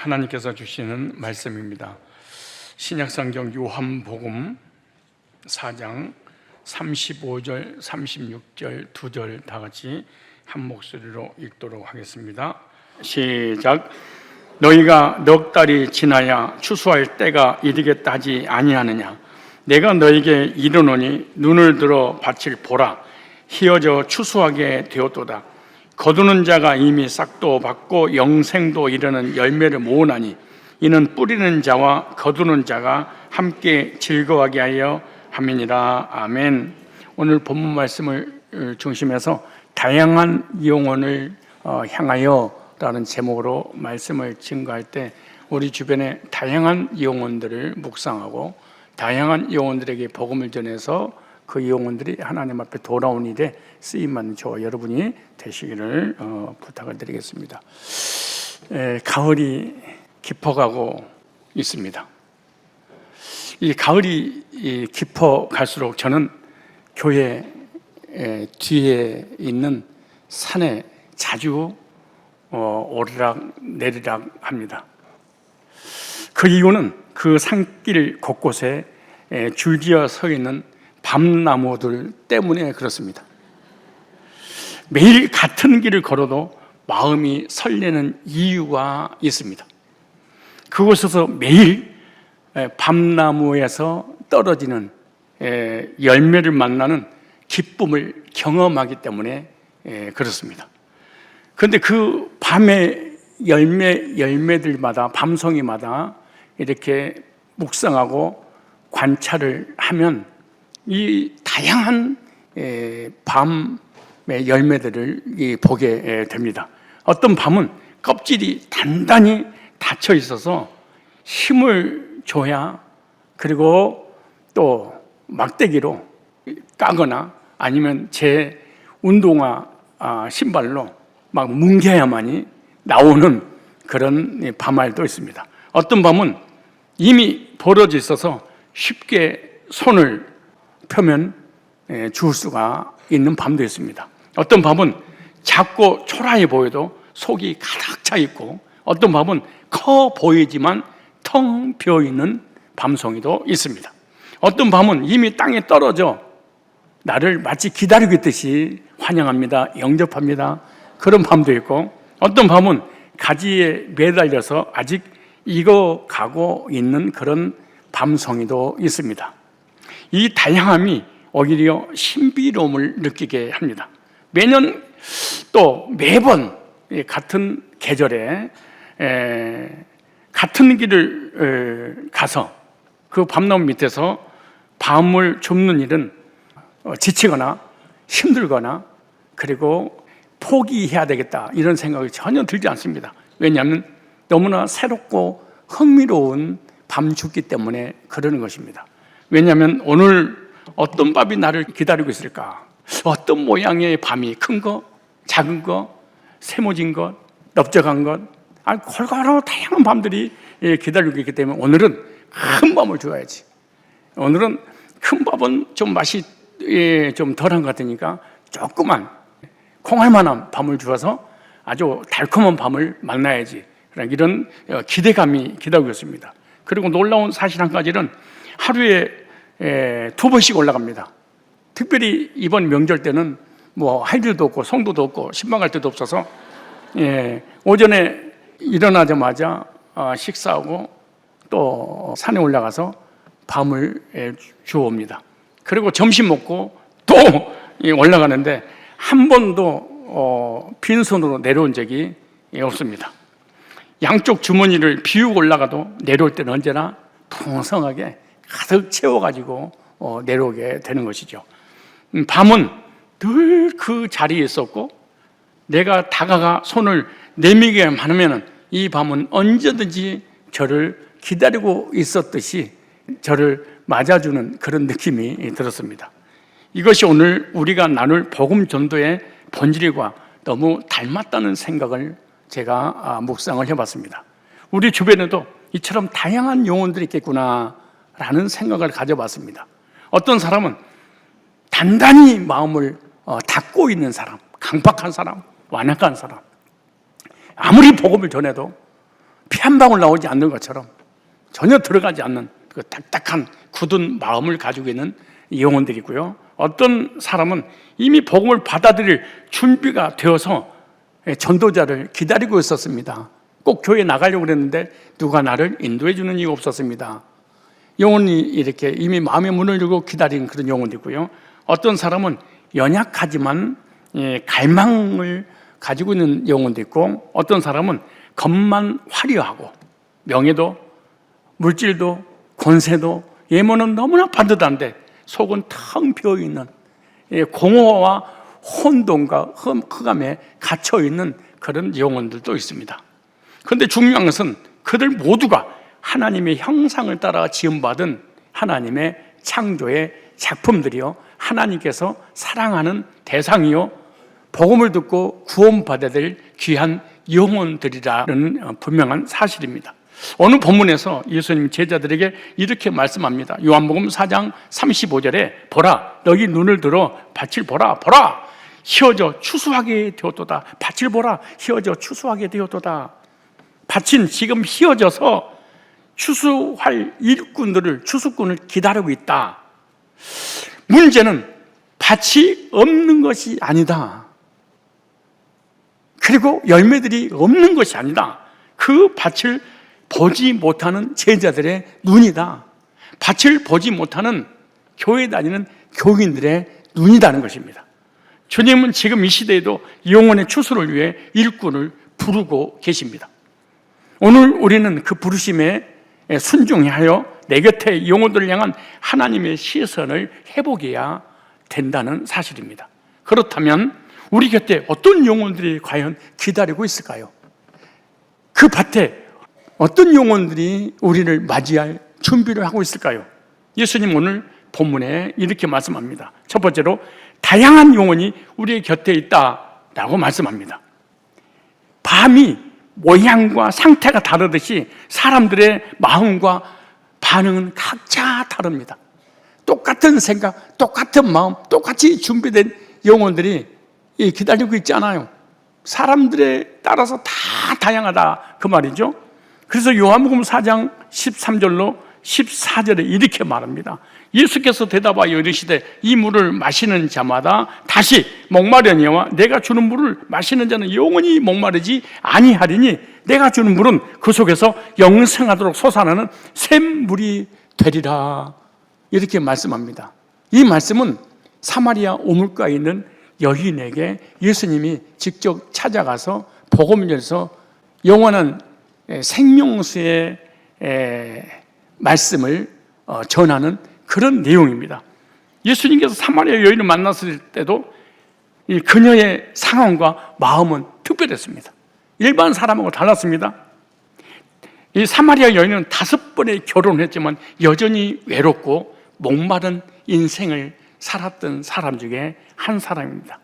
하나님께서 주시는 말씀입니다. 신약성경 요한복음 4장 35절, 36절, 2절 다 같이 한 목소리로 읽도록 하겠습니다. 시작. 너희가 넉 달이 지나야 추수할 때가 이르겠다 하지 아니하느냐? 내가 너에게 이르노니 눈을 들어 밭을 보라. 희어져 추수하게 되었도다. 거두는 자가 이미 싹도 받고 영생도 이르는 열매를 모으나니 이는 뿌리는 자와 거두는 자가 함께 즐거워하게 하여 함이니라. 아멘. 오늘 본문 말씀을 중심해서 다양한 영혼을 향하여 라는 제목으로 말씀을 증거할 때 우리 주변에 다양한 영혼들을 묵상하고 다양한 영혼들에게 복음을 전해서 그 영혼들이 하나님 앞에 돌아온 일에 쓰임받는 저와 여러분이 되시기를 부탁을 드리겠습니다. 가을이 깊어가고 있습니다. 이 가을이 깊어갈수록 저는 교회 뒤에 있는 산에 자주 오르락 내리락 합니다. 그 이유는 그 산길 곳곳에 줄지어 서 있는 밤나무들 때문에 그렇습니다. 매일 같은 길을 걸어도 마음이 설레는 이유가 있습니다. 그곳에서 매일 밤나무에서 떨어지는 열매를 만나는 기쁨을 경험하기 때문에 그렇습니다. 그런데 그 밤의 열매들마다 밤송이마다 이렇게 묵상하고 관찰을 하면 이 다양한 밤의 열매들을 보게 됩니다. 어떤 밤은 껍질이 단단히 닫혀 있어서 힘을 줘야, 그리고 또 막대기로 까거나 아니면 제 운동화 신발로 막 뭉개야만이 나오는 그런 밤알도 있습니다. 어떤 밤은 이미 벌어져 있어서 쉽게 손을 펴면 주울 수가 있는 밤도 있습니다. 어떤 밤은 작고 초라해 보여도 속이 가득 차 있고, 어떤 밤은 커 보이지만 텅 비어 있는 밤송이도 있습니다. 어떤 밤은 이미 땅에 떨어져 나를 마치 기다리고 있듯이 환영합니다, 영접합니다, 그런 밤도 있고, 어떤 밤은 가지에 매달려서 아직 익어가고 있는 그런 밤송이도 있습니다. 이 다양함이 오히려 신비로움을 느끼게 합니다. 매년 또 매번 같은 계절에 같은 길을 가서 그 밤나무 밑에서 밤을 줍는 일은 지치거나 힘들거나 그리고 포기해야 되겠다 이런 생각이 전혀 들지 않습니다. 왜냐하면 너무나 새롭고 흥미로운 밤 줍기 때문에 그러는 것입니다. 왜냐하면 오늘 어떤 밤이 나를 기다리고 있을까? 어떤 모양의 밤이, 큰 거, 작은 거, 세모진 것, 넓적한 것, 골고루 다양한 밤들이 기다리고 있기 때문에 오늘은 큰 밤을 줘야지. 오늘은 큰 밥은 좀 맛이 좀 덜한 것 같으니까 조그만 콩알만한 밤을 주어서 아주 달콤한 밤을 만나야지. 이런 기대감이 기다리고 있습니다. 그리고 놀라운 사실 한 가지는 하루에 2번씩 올라갑니다. 특별히 이번 명절 때는 뭐 할 일도 없고 성도도 없고 신방 갈 데도 없어서 오전에 일어나자마자 식사하고 또 산에 올라가서 밤을 주옵니다. 그리고 점심 먹고 또 올라가는데 한 번도 빈손으로 내려온 적이 없습니다. 양쪽 주머니를 비우고 올라가도 내려올 때는 언제나 풍성하게 가득 채워가지고 내려오게 되는 것이죠. 밤은 늘 그 자리에 있었고 내가 다가가 손을 내밀기만 하면 이 밤은 언제든지 저를 기다리고 있었듯이 저를 맞아주는 그런 느낌이 들었습니다. 이것이 오늘 우리가 나눌 복음 전도의 본질과 너무 닮았다는 생각을 제가 묵상을 해봤습니다. 우리 주변에도 이처럼 다양한 영혼들이 있겠구나라는 생각을 가져봤습니다. 어떤 사람은 단단히 마음을 닫고 있는 사람, 강박한 사람, 완악한 사람, 아무리 복음을 전해도 피 한 방울 나오지 않는 것처럼 전혀 들어가지 않는 그 딱딱한 굳은 마음을 가지고 있는 영혼들이고요. 어떤 사람은 이미 복음을 받아들일 준비가 되어서 전도자를 기다리고 있었습니다. 꼭 교회에 나가려고 그랬는데 누가 나를 인도해 주는 이가 없었습니다. 영혼이 이렇게 이미 마음의 문을 열고 기다리는 그런 영혼이고요. 어떤 사람은 연약하지만 갈망을 가지고 있는 영혼도 있고, 어떤 사람은 겉만 화려하고 명예도 물질도 권세도 예모는 너무나 반듯한데 속은 텅 비어있는 공허와 혼돈과 흑암에 갇혀있는 그런 영혼들도 있습니다. 그런데 중요한 것은 그들 모두가 하나님의 형상을 따라 지음받은 하나님의 창조의 작품들이요, 하나님께서 사랑하는 대상이요, 복음을 듣고 구원받아야 될 귀한 영혼들이라는 분명한 사실입니다. 오늘 본문에서 예수님 제자들에게 이렇게 말씀합니다. 요한복음 4장 35절에 보라, 너희 눈을 들어 밭을 보라, 보라, 휘어져 추수하게 되었도다. 밭을 보라, 휘어져 추수하게 되었도다. 밭은 지금 휘어져서 추수할 일꾼들을, 추수꾼을 기다리고 있다. 문제는 밭이 없는 것이 아니다. 그리고 열매들이 없는 것이 아니다. 그 밭을 보지 못하는 제자들의 눈이다. 밭을 보지 못하는 교회 다니는 교인들의 눈이라는 것입니다. 주님은 지금 이 시대에도 영혼의 추수를 위해 일꾼을 부르고 계십니다. 오늘 우리는 그 부르심에 순종하여 내 곁에 영혼들을 향한 하나님의 시선을 해보게야 된다는 사실입니다. 그렇다면 우리 곁에 어떤 영혼들이 과연 기다리고 있을까요? 그 밭에 어떤 영혼들이 우리를 맞이할 준비를 하고 있을까요? 예수님 오늘 본문에 이렇게 말씀합니다. 첫 번째로 다양한 영혼이 우리의 곁에 있다라고 말씀합니다. 밤이 모양과 상태가 다르듯이 사람들의 마음과 반응은 각자 다릅니다. 똑같은 생각, 똑같은 마음, 똑같이 준비된 영혼들이 기다리고 있지 않아요. 사람들에 따라서 다 다양하다 그 말이죠. 그래서 요한복음 4장 13절로 14절에 이렇게 말합니다. 예수께서 대답하여 이르시되 이 물을 마시는 자마다 다시 목마르니와 내가 주는 물을 마시는 자는 영원히 목마르지 아니하리니 내가 주는 물은 그 속에서 영생하도록 솟아나는 샘물이 되리라. 이렇게 말씀합니다. 이 말씀은 사마리아 우물가에 있는 여인에게 예수님이 직접 찾아가서 복음을 전해서 영원한 생명수의 말씀을 전하는 그런 내용입니다. 예수님께서 사마리아 여인을 만났을 때도 이 그녀의 상황과 마음은 특별했습니다. 일반 사람하고 달랐습니다. 이 사마리아 여인은 5번의 결혼을 했지만 여전히 외롭고 목마른 인생을 살았던 사람 중에 한 사람입니다.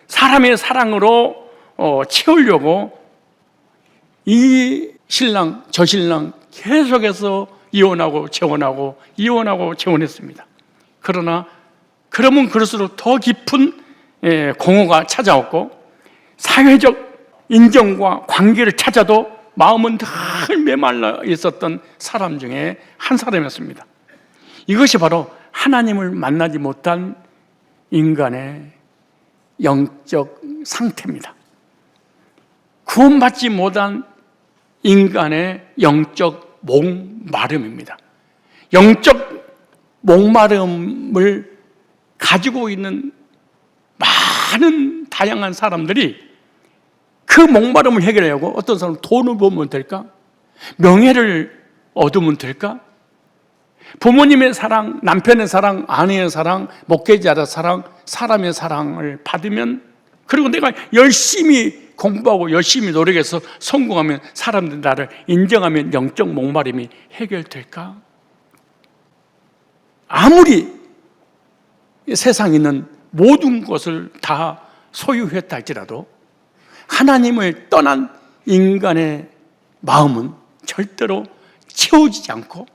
사람의 사랑으로 채우려고 이 신랑 저 신랑 계속해서 이혼하고 재혼하고 이혼하고 재혼했습니다. 그러나 그러면 그럴수록 더 깊은 공허가 찾아왔고 사회적 인정과 관계를 찾아도 마음은 늘 메말라 있었던 사람 중에 한 사람이었습니다. 이것이 바로 하나님을 만나지 못한 인간의 영적 상태입니다. 구원받지 못한 인간의 영적 목마름입니다. 영적 목마름을 가지고 있는 많은 다양한 사람들이 그 목마름을 해결하려고 어떤 사람은 돈을 벌면 될까? 명예를 얻으면 될까? 부모님의 사랑, 남편의 사랑, 아내의 사랑, 목회자의 사랑, 사람의 사랑을 받으면, 그리고 내가 열심히 공부하고 열심히 노력해서 성공하면 사람들이 나를 인정하면 영적 목마름이 해결될까? 아무리 세상에 있는 모든 것을 다 소유했다 할지라도 하나님을 떠난 인간의 마음은 절대로 채워지지 않고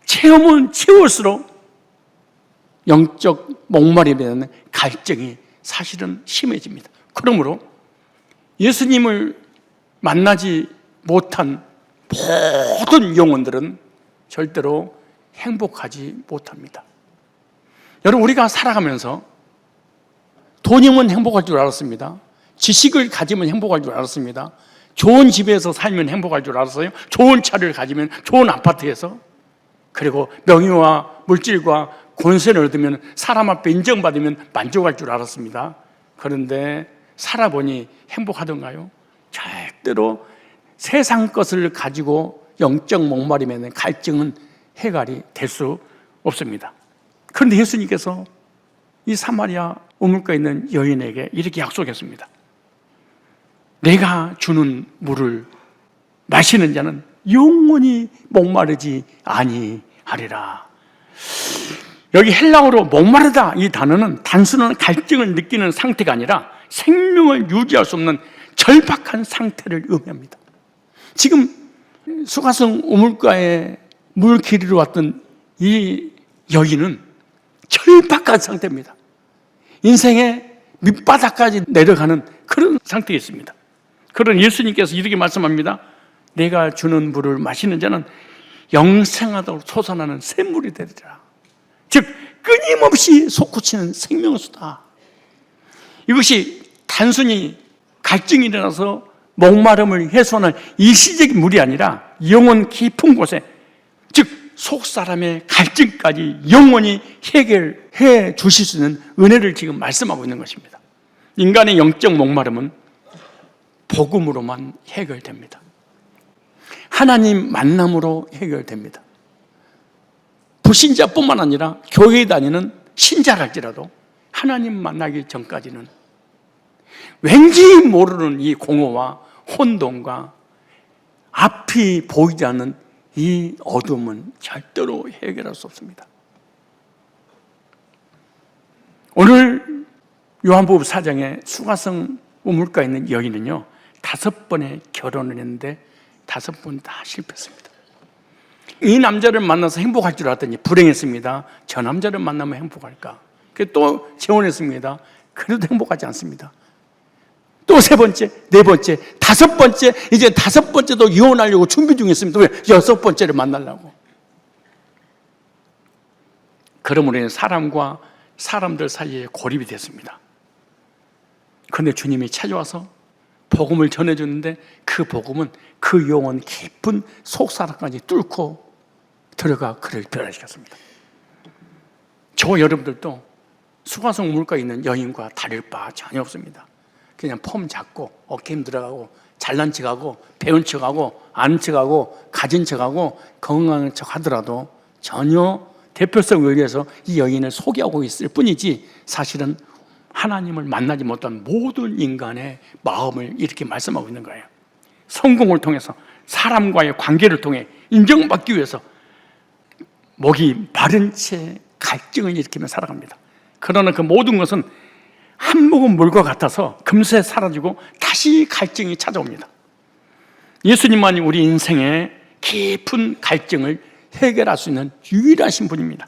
채우면 채울수록 영적 목마름에 대한 갈증이 사실은 심해집니다. 그러므로 예수님을 만나지 못한 모든 영혼들은 절대로 행복하지 못합니다. 여러분, 우리가 살아가면서 돈이면 행복할 줄 알았습니다. 지식을 가지면 행복할 줄 알았습니다. 좋은 집에서 살면 행복할 줄 알았어요. 좋은 차를 가지면, 좋은 아파트에서, 그리고 명예와 물질과 권세를 얻으면, 사람 앞에 인정받으면 만족할 줄 알았습니다. 그런데 살아보니 행복하던가요? 절대로 세상 것을 가지고 영적 목마름에는 갈증은 해결이 될 수 없습니다. 그런데 예수님께서 이 사마리아 우물가에 있는 여인에게 이렇게 약속했습니다. 내가 주는 물을 마시는 자는 영원히 목마르지 아니하리라. 여기 헬라어로 목마르다, 이 단어는 단순한 갈증을 느끼는 상태가 아니라 생명을 유지할 수 없는 절박한 상태를 의미합니다. 지금 수가성 우물가에 물 기르러 왔던 이 여인은 절박한 상태입니다. 인생의 밑바닥까지 내려가는 그런 상태에 있습니다. 그런 예수님께서 이렇게 말씀합니다. 내가 주는 물을 마시는 자는 영생하도록 솟아나는 샘물이 되리라. 즉 끊임없이 솟구치는 생명수다. 이것이 단순히 갈증이 일어나서 목마름을 해소하는 일시적인 물이 아니라 영혼 깊은 곳에, 즉 속사람의 갈증까지 영원히 해결해 주실 수 있는 은혜를 지금 말씀하고 있는 것입니다. 인간의 영적 목마름은 복음으로만 해결됩니다. 하나님 만남으로 해결됩니다. 불신자뿐만 아니라 교회에 다니는 신자랄지라도 하나님 만나기 전까지는 왠지 모르는 이 공허와 혼돈과 앞이 보이지 않는 이 어둠은 절대로 해결할 수 없습니다. 오늘 요한복음 4장에 수가성 우물가에 있는 여인은요, 5번의 결혼을 했는데 5번 다 실패했습니다. 이 남자를 만나서 행복할 줄 알았더니 불행했습니다. 저 남자를 만나면 행복할까? 또 재혼했습니다. 그래도 행복하지 않습니다. 또 3번째, 4번째, 5번째, 이제 5번째도 이혼하려고 준비 중에 있습니다. 왜? 6번째를 만나려고. 그러므로 인해 사람과 사람들 사이에 고립이 됐습니다. 그런데 주님이 찾아와서 복음을 전해주는데 그 복음은 그 영혼 깊은 속사람까지 뚫고 들어가 그를 변화시켰습니다. 저 여러분들도 수가성 우물가에 있는 여인과 다를 바 전혀 없습니다. 그냥 폼 잡고 어깨 힘 들어가고 잘난 척하고 배운 척하고 아는 척하고 가진 척하고 건강한 척 하더라도 전혀 대표성을 위해서 이 여인을 소개하고 있을 뿐이지 사실은 하나님을 만나지 못한 모든 인간의 마음을 이렇게 말씀하고 있는 거예요. 성공을 통해서 사람과의 관계를 통해 인정받기 위해서 목이 마른 채 갈증을 일으키며 살아갑니다. 그러나 그 모든 것은 한 모금 물과 같아서 금세 사라지고 다시 갈증이 찾아옵니다. 예수님만이 우리 인생의 깊은 갈증을 해결할 수 있는 유일하신 분입니다.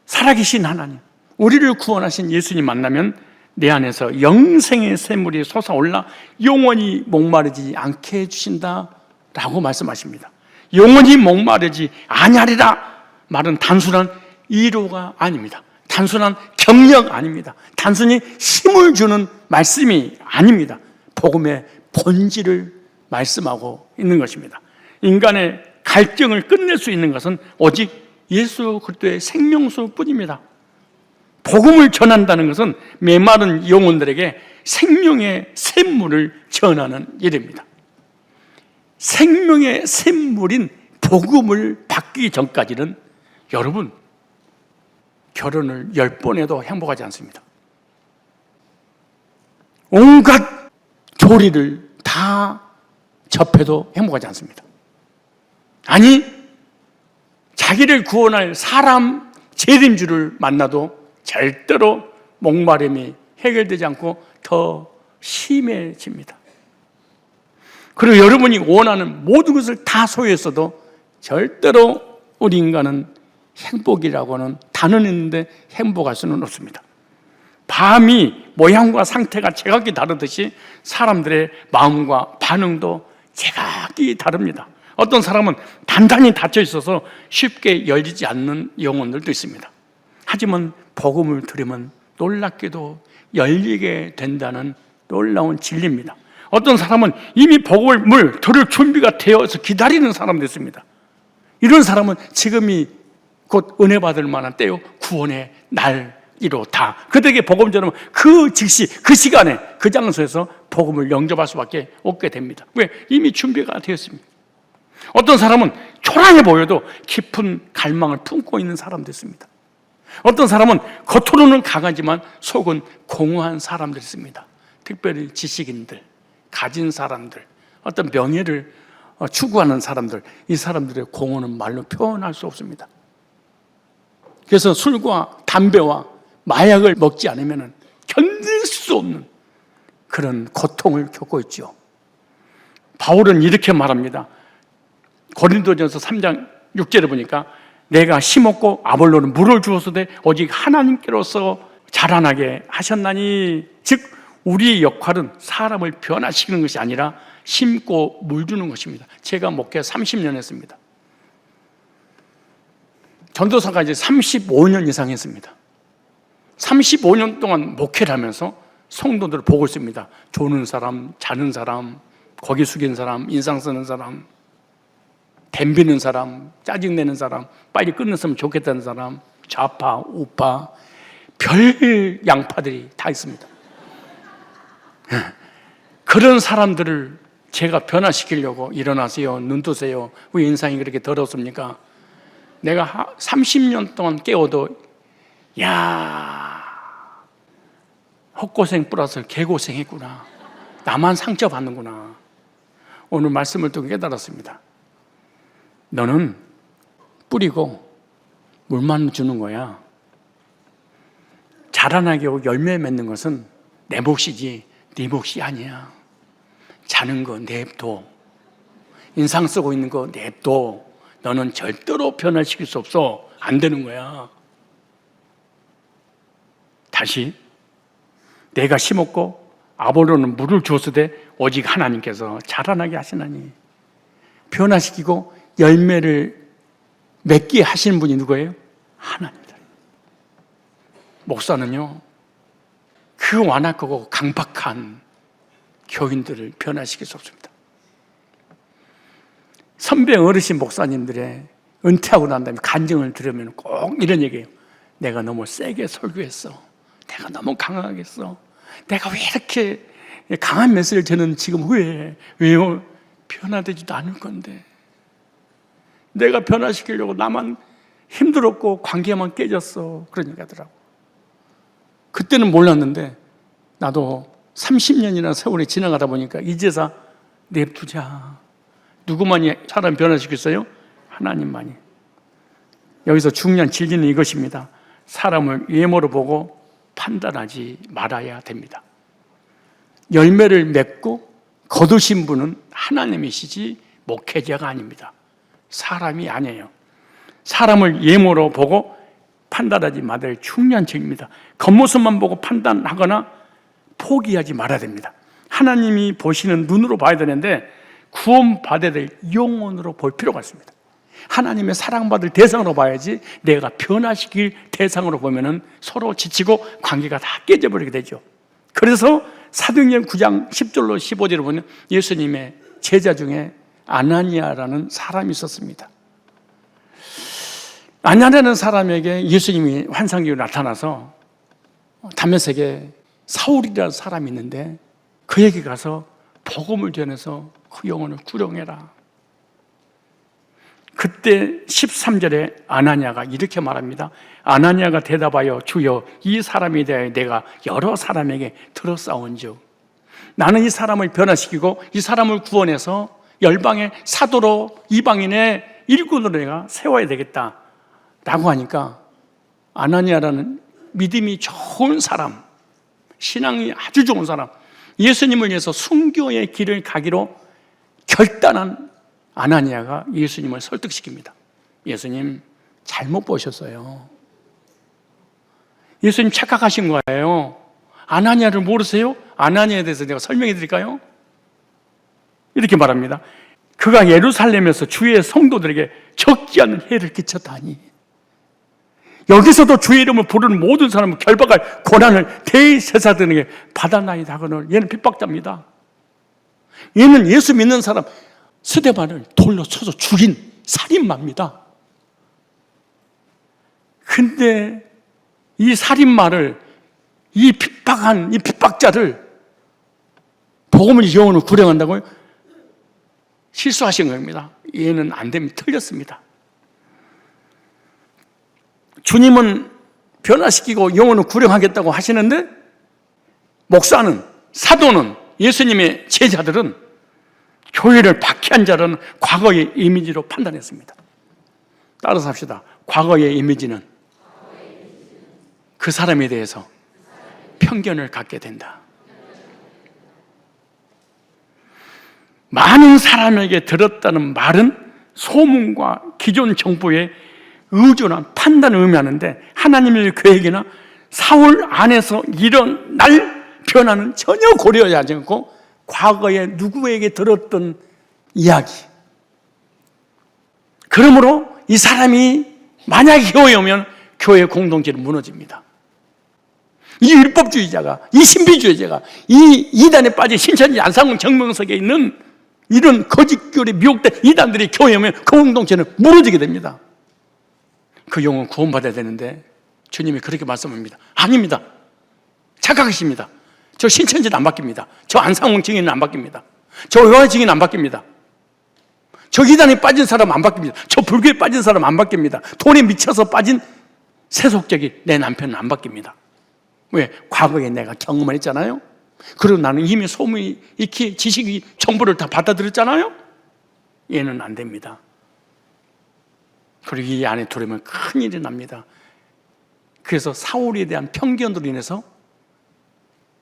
살아계신 하나님, 우리를 구원하신 예수님 만나면 내 안에서 영생의 샘물이 솟아올라 영원히 목마르지 않게 해주신다라고 말씀하십니다. 영원히 목마르지 아니하리라 말은 단순한 위로가 아닙니다. 단순한 격려 아닙니다. 단순히 힘을 주는 말씀이 아닙니다. 복음의 본질을 말씀하고 있는 것입니다. 인간의 갈증을 끝낼 수 있는 것은 오직 예수 그리스도의 생명수 뿐입니다. 복음을 전한다는 것은 메마른 영혼들에게 생명의 샘물을 전하는 일입니다. 생명의 샘물인 복음을 받기 전까지는 여러분 결혼을 10번 해도 행복하지 않습니다. 온갖 교리를 다 접해도 행복하지 않습니다. 아니, 자기를 구원할 사람 재림주를 만나도 절대로 목마름이 해결되지 않고 더 심해집니다. 그리고 여러분이 원하는 모든 것을 다 소유했어도 절대로 우리 인간은 행복이라고는 단어는 있는데 행복할 수는 없습니다. 밤이 모양과 상태가 제각기 다르듯이 사람들의 마음과 반응도 제각기 다릅니다. 어떤 사람은 단단히 닫혀 있어서 쉽게 열리지 않는 영혼들도 있습니다. 하지만 복음을 들으면 놀랍게도 열리게 된다는 놀라운 진리입니다. 어떤 사람은 이미 복음을 들을 준비가 되어서 기다리는 사람도 있습니다. 이런 사람은 지금이 곧 은혜 받을 만한 때요, 구원의 날이로다. 그들에게 복음 전하면 그 즉시 그 시간에 그 장소에서 복음을 영접할 수밖에 없게 됩니다. 왜? 이미 준비가 되었습니다. 어떤 사람은 초라해 보여도 깊은 갈망을 품고 있는 사람도 있습니다. 어떤 사람은 겉으로는 강하지만 속은 공허한 사람들이 있습니다. 특별히 지식인들, 가진 사람들, 어떤 명예를 추구하는 사람들, 이 사람들의 공허는 말로 표현할 수 없습니다. 그래서 술과 담배와 마약을 먹지 않으면 견딜 수 없는 그런 고통을 겪고 있죠. 바울은 이렇게 말합니다. 고린도전서 3장 6절에 보니까 내가 심었고 아볼로는 물을 주었으되 오직 하나님께로서 자라나게 하셨나니, 즉 우리의 역할은 사람을 변화시키는 것이 아니라 심고 물 주는 것입니다. 제가 목회 30년 했습니다. 전도사가 이제 35년 이상 했습니다. 35년 동안 목회를 하면서 성도들을 보고 있습니다. 조는 사람, 자는 사람, 고개 숙인 사람, 인상 쓰는 사람, 덤비는 사람, 짜증내는 사람, 빨리 끝냈으면 좋겠다는 사람, 좌파, 우파, 별 양파들이 다 있습니다. 그런 사람들을 제가 변화시키려고 일어나세요, 눈 뜨세요, 왜 인상이 그렇게 더럽습니까? 내가 30년 동안 깨워도 야, 헛고생 플러스 개고생했구나, 나만 상처받는구나. 오늘 말씀을 듣고 깨달았습니다. 너는 뿌리고 물만 주는 거야. 자라나게 하고 열매 맺는 것은 내 몫이지 네 몫이 아니야. 자는 거 냅둬, 인상 쓰고 있는 거 냅둬. 너는 절대로 변화시킬 수 없어. 안 되는 거야. 다시, 내가 심었고 아볼로는 물을 주었으되 오직 하나님께서 자라나게 하시나니. 변화시키고 열매를 맺게 하시는 분이 누구예요? 하나님이다. 목사는요, 그 완악하고 강박한 교인들을 변화시킬 수 없습니다. 선배 어르신 목사님들의 은퇴하고 난 다음에 간증을 들으면 꼭 이런 얘기예요. 내가 너무 세게 설교했어. 내가 너무 강하게 했어. 내가 왜 이렇게 강한 메시지를 저는 지금 후회해. 왜요? 변화되지도 않을 건데. 내가 변화시키려고 나만 힘들었고 관계만 깨졌어. 그런 얘기 하더라고. 그때는 몰랐는데 나도 30년이나 세월이 지나가다 보니까 이제서 냅두자. 누구만이 사람 변화시켰어요? 하나님만이. 여기서 중요한 진리는 이것입니다. 사람을 외모로 보고 판단하지 말아야 됩니다. 열매를 맺고 거두신 분은 하나님이시지 목회자가 아닙니다. 사람이 아니에요. 사람을 외모로 보고 판단하지 말아야 될 중요한 책입니다. 겉모습만 보고 판단하거나 포기하지 말아야 됩니다. 하나님이 보시는 눈으로 봐야 되는데 구원받아야 될 영혼으로 볼 필요가 있습니다. 하나님의 사랑받을 대상으로 봐야지 내가 변화시킬 대상으로 보면은 서로 지치고 관계가 다 깨져버리게 되죠. 그래서 사도행전 9장 10절로 15절을 보면 예수님의 제자 중에 아나니아라는 사람이 있었습니다. 아나니아라는 사람에게 예수님이 환상기로 나타나서 다메섹에 사울이라는 사람이 있는데 그에게 가서 복음을 전해서 그 영혼을 구령해라. 그때 13절에 아나니아가 이렇게 말합니다. 아나니아가 대답하여 주여 이 사람에 대하여 내가 여러 사람에게 들어싸운즉 나는 이 사람을 변화시키고 이 사람을 구원해서 열방의 사도로 이방인의 일꾼으로 내가 세워야 되겠다 라고 하니까 아나니아라는 믿음이 좋은 사람, 신앙이 아주 좋은 사람, 예수님을 위해서 순교의 길을 가기로 결단한 아나니아가 예수님을 설득시킵니다. 예수님 잘못 보셨어요. 예수님 착각하신 거예요. 아나니아를 모르세요? 아나니아에 대해서 내가 설명해 드릴까요? 이렇게 말합니다. 그가 예루살렘에서 주의 성도들에게 적지 않은 해를 끼쳤다니. 여기서도 주의 이름을 부르는 모든 사람을 결박할 권한을 대제사장에게 받았나이다 하거늘. 얘는 핍박자입니다. 얘는 예수 믿는 사람 스데반을 돌로 쳐서 죽인 살인마입니다. 근데 이 살인마를, 이 핍박한 이 핍박자를 복음을 영혼을 구령한다고요? 실수하신 겁니다. 얘는 안 됩니다. 틀렸습니다. 주님은 변화시키고 영혼을 구령하겠다고 하시는데, 목사는, 사도는, 예수님의 제자들은 교회를 박해한 자라는 과거의 이미지로 판단했습니다. 따라서 합시다. 과거의 이미지는 그 사람에 대해서 편견을 갖게 된다. 많은 사람에게 들었다는 말은 소문과 기존 정보의 의존한 판단을 의미하는데, 하나님의 계획이나 사울 안에서 일어날 변화는 전혀 고려하지 않고 과거에 누구에게 들었던 이야기, 그러므로 이 사람이 만약에 교회에 오면 교회 공동체는 무너집니다. 이 율법주의자가, 이 신비주의자가, 이 이단에 빠진 신천지 안상훈 정명석에 있는 이런 거짓교리 미혹된 이단들이 교회에 오면 그 공동체는 무너지게 됩니다. 그 영혼 구원받아야 되는데 주님이 그렇게 말씀합니다. 아닙니다. 착각하십니다. 저 신천지는 안 바뀝니다. 저 안상홍 증인은 안 바뀝니다. 저 요한 증인은 안 바뀝니다. 저 이단에 빠진 사람 안 바뀝니다. 저 불교에 빠진 사람 안 바뀝니다. 돈에 미쳐서 빠진 세속적인 내 남편은 안 바뀝니다. 왜? 과거에 내가 경험을 했잖아요. 그리고 나는 이미 소문이 익히 지식이 정보를 다 받아들였잖아요. 얘는 안 됩니다. 그리고 이 안에 들어오면 큰일이 납니다. 그래서 사울에 대한 편견으로 인해서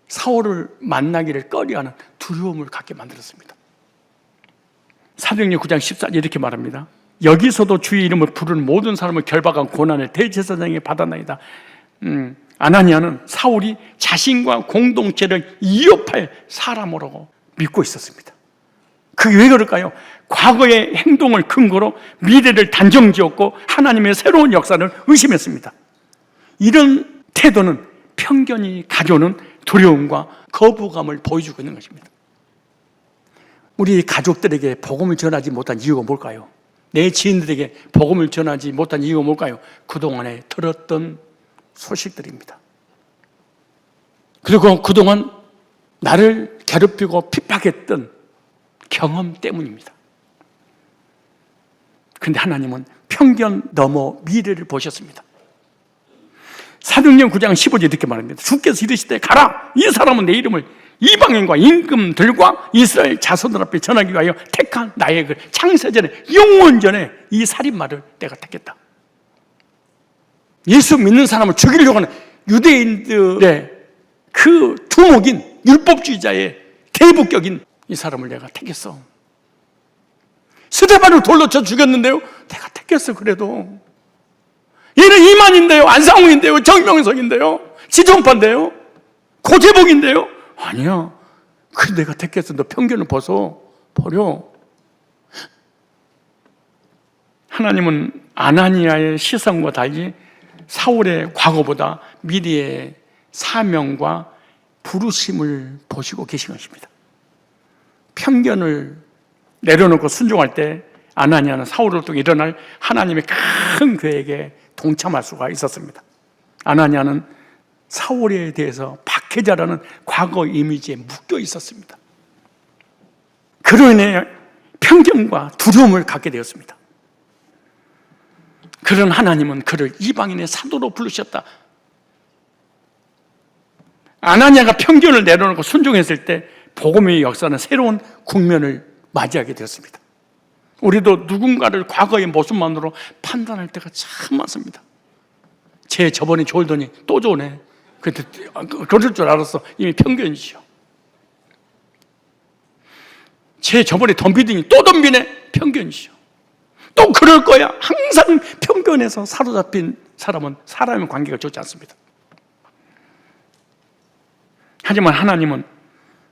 사울을 만나기를 꺼려하는 두려움을 갖게 만들었습니다. 사도행전 9장 14절 이렇게 말합니다. 여기서도 주의 이름을 부르는 모든 사람을 결박한 고난을 대제사장에게 받았나이다. 아나니아는 사울이 자신과 공동체를 위협할 사람으로 믿고 있었습니다. 그게 왜 그럴까요? 과거의 행동을 근거로 미래를 단정지었고 하나님의 새로운 역사를 의심했습니다. 이런 태도는 편견이 가져오는 두려움과 거부감을 보여주고 있는 것입니다. 우리 가족들에게 복음을 전하지 못한 이유가 뭘까요? 내 지인들에게 복음을 전하지 못한 이유가 뭘까요? 그동안에 들었던 소식들입니다. 그리고 그동안 나를 괴롭히고 핍박했던 경험 때문입니다. 그런데 하나님은 편견 넘어 미래를 보셨습니다. 사도행전 9장 15절 이렇게 말합니다. 주께서 이르시되 가라, 이 사람은 내 이름을 이방인과 임금들과 이스라엘 자손들 앞에 전하기 위하여 택한 나의 그 창세전에 영원전에 이 살인마를 내가 택했다. 예수 믿는 사람을 죽이려고 하는 유대인들의 그 두목인 율법주의자의 대부격인 이 사람을 내가 택했어. 스데반을 돌로 쳐 죽였는데요, 내가 택했어. 그래도 얘는 이만인데요, 안상웅인데요, 정명석인데요, 지존파인데요, 고재복인데요. 아니야, 그래 내가 택했어. 너 편견을 버려. 하나님은 아나니아의 시선과 달리 사울의 과거보다 미래의 사명과 부르심을 보시고 계신 것입니다. 편견을 내려놓고 순종할 때 아나니아는 사울을 통해 일어날 하나님의 큰 계획에 동참할 수가 있었습니다. 아나니아는 사울에 대해서 박해자라는 과거 이미지에 묶여 있었습니다. 그로 인해 편견과 두려움을 갖게 되었습니다. 그런 하나님은 그를 이방인의 사도로 부르셨다. 아나니아가 편견을 내려놓고 순종했을 때 복음의 역사는 새로운 국면을 맞이하게 되었습니다. 우리도 누군가를 과거의 모습만으로 판단할 때가 참 많습니다. 쟤 저번에 졸더니 또 좋네. 그럴 줄 알았어. 이미 편견이죠. 쟤 저번에 덤비더니 또 덤비네. 편견이죠. 또 그럴 거야. 항상 편견에서 사로잡힌 사람은 사람의 관계가 좋지 않습니다. 하지만 하나님은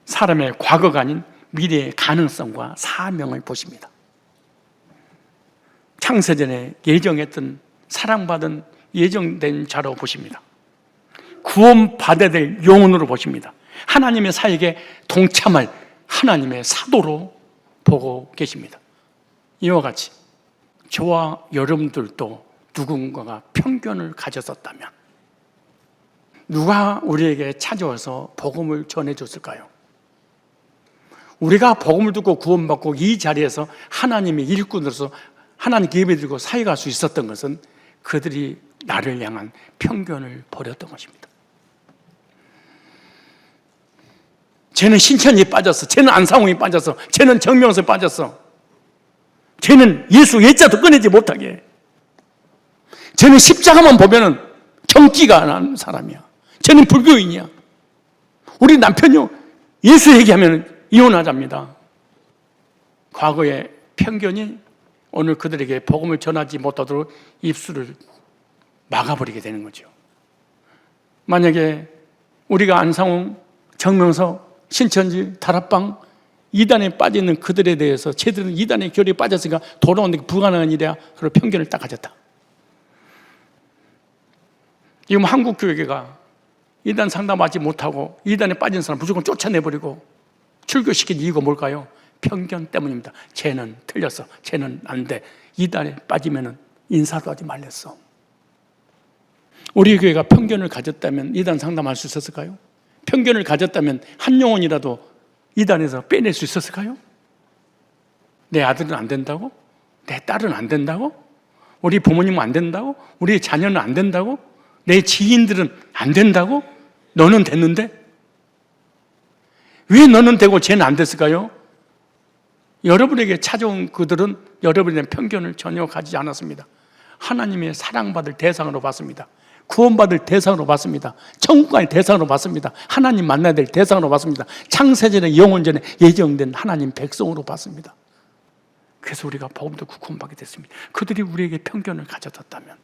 사람의 과거가 아닌 미래의 가능성과 사명을 보십니다. 창세전에 예정했던 사랑받은 예정된 자로 보십니다. 구원받아야 될 영혼으로 보십니다. 하나님의 사역에 동참할 하나님의 사도로 보고 계십니다. 이와 같이 저와 여러분들도 누군가가 편견을 가졌었다면 누가 우리에게 찾아와서 복음을 전해줬을까요? 우리가 복음을 듣고 구원받고 이 자리에서 하나님의 일꾼으로서 하나님께 예배드리고 사역할 수 있었던 것은 그들이 나를 향한 편견을 버렸던 것입니다. 쟤는 신천지에 빠졌어. 쟤는 안상홍에 빠졌어. 쟤는 정명서에 빠졌어. 쟤는 예수 예자도 꺼내지 못하게. 쟤는 십자가만 보면은 경기가 나는 사람이야. 쟤는 불교인이야. 우리 남편요, 예수 얘기하면 이혼하자입니다. 과거의 편견이 오늘 그들에게 복음을 전하지 못하도록 입술을 막아버리게 되는 거죠. 만약에 우리가 안상홍, 정명서, 신천지, 다락방, 이단에 빠져있는 그들에 대해서 쟤들은 이단의 결에 빠졌으니까 돌아오는 게 불가능한 일이야. 그런 편견을 딱 가졌다. 지금 한국교회가 이단 상담하지 못하고 이단에 빠진 사람 무조건 쫓아내버리고 출교시킨 이유가 뭘까요? 편견 때문입니다. 쟤는 틀렸어. 쟤는 안 돼. 이단에 빠지면 인사도 하지 말랬어. 우리 교회가 편견을 가졌다면 이단 상담할 수 있었을까요? 편견을 가졌다면 한 영혼이라도 이단에서 빼낼 수 있었을까요? 내 아들은 안 된다고? 내 딸은 안 된다고? 우리 부모님은 안 된다고? 우리 자녀는 안 된다고? 내 지인들은 안 된다고? 너는 됐는데? 왜 너는 되고 쟤는 안 됐을까요? 여러분에게 찾아온 그들은 여러분에 대한 편견을 전혀 가지지 않았습니다. 하나님의 사랑받을 대상으로 봤습니다. 구원받을 대상으로 봤습니다. 천국간의 대상으로 봤습니다. 하나님 만나야 될 대상으로 봤습니다. 창세전에 영원전에 예정된 하나님 백성으로 봤습니다. 그래서 우리가 복음도 구원받게 됐습니다. 그들이 우리에게 편견을 가졌다면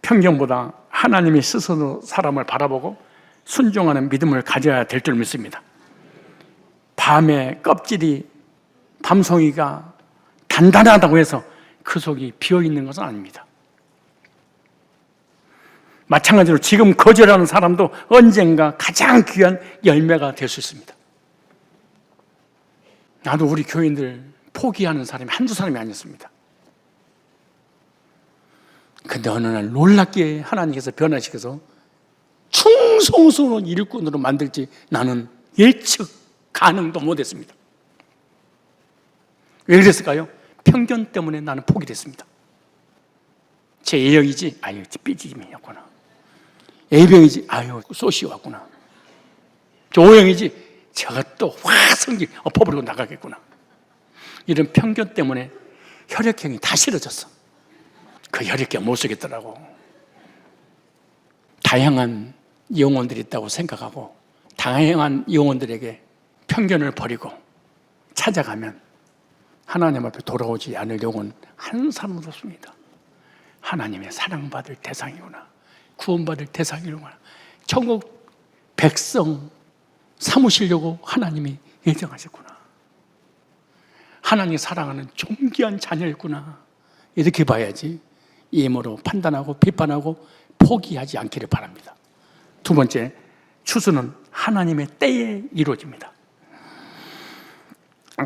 편견보다 하나님이 스스로 사람을 바라보고 순종하는 믿음을 가져야 될 줄 믿습니다. 밤의 껍질이 밤송이가 단단하다고 해서 그 속이 비어있는 것은 아닙니다. 마찬가지로 지금 거절하는 사람도 언젠가 가장 귀한 열매가 될 수 있습니다. 나도 우리 교인들 포기하는 사람이 한두 사람이 아니었습니다. 근데 어느 날 놀랍게 하나님께서 변화시켜서 충성스러운 일꾼으로 만들지 나는 예측 가능도 못했습니다. 왜 그랬을까요? 편견 때문에 나는 포기했습니다. 제 A형이지? 아유, 삐짐이었구나. A병이지? 아유, 소시 왔구나. 저 O형이지? 저것도 확 성질 엎어버리고 나가겠구나. 이런 편견 때문에 혈액형이 다 싫어졌어. 그 혈액형 못 쓰겠더라고. 다양한 영혼들이 있다고 생각하고 다양한 영혼들에게 편견을 버리고 찾아가면 하나님 앞에 돌아오지 않을 영혼 한 사람도 없습니다. 하나님의 사랑받을 대상이구나. 구원받을 대상이구나. 천국 백성 삼으시려고 하나님이 예정하셨구나. 하나님이 사랑하는 존귀한 자녀였구나. 이렇게 봐야지 임으로 판단하고 비판하고 포기하지 않기를 바랍니다. 두 번째, 추수는 하나님의 때에 이루어집니다.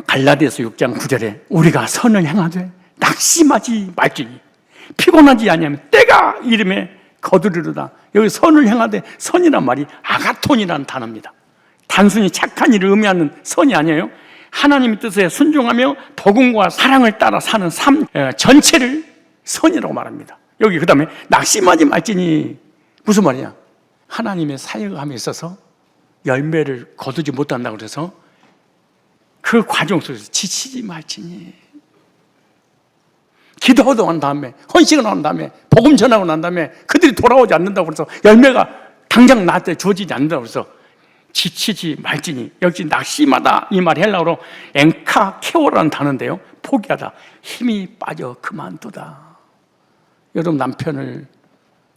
갈라디아서 6장 9절에 우리가 선을 향하되 낙심하지 말지니 피곤하지 아니하면 때가 이름에 거두리로다. 여기 선을 향하되 선이란 말이 아가톤이라는 단어입니다. 단순히 착한 일을 의미하는 선이 아니에요. 하나님의 뜻에 순종하며 복음과 사랑을 따라 사는 삶 전체를 선이라고 말합니다. 여기 그 다음에 낙심하지 말지니 무슨 말이냐? 하나님의 사역함에 있어서 열매를 거두지 못한다고 그래서 그 과정 속에서 지치지 말지니 기도하고 난 다음에 헌신을 한 다음에 복음 전하고 난 다음에 그들이 돌아오지 않는다고 그래서 열매가 당장 나한테 주어지지 않는다고 해서 지치지 말지니 역시 낙심하다 이 말이 헬라어로 엔카케오라는 단어인데요. 포기하다, 힘이 빠져 그만두다. 여러분 남편을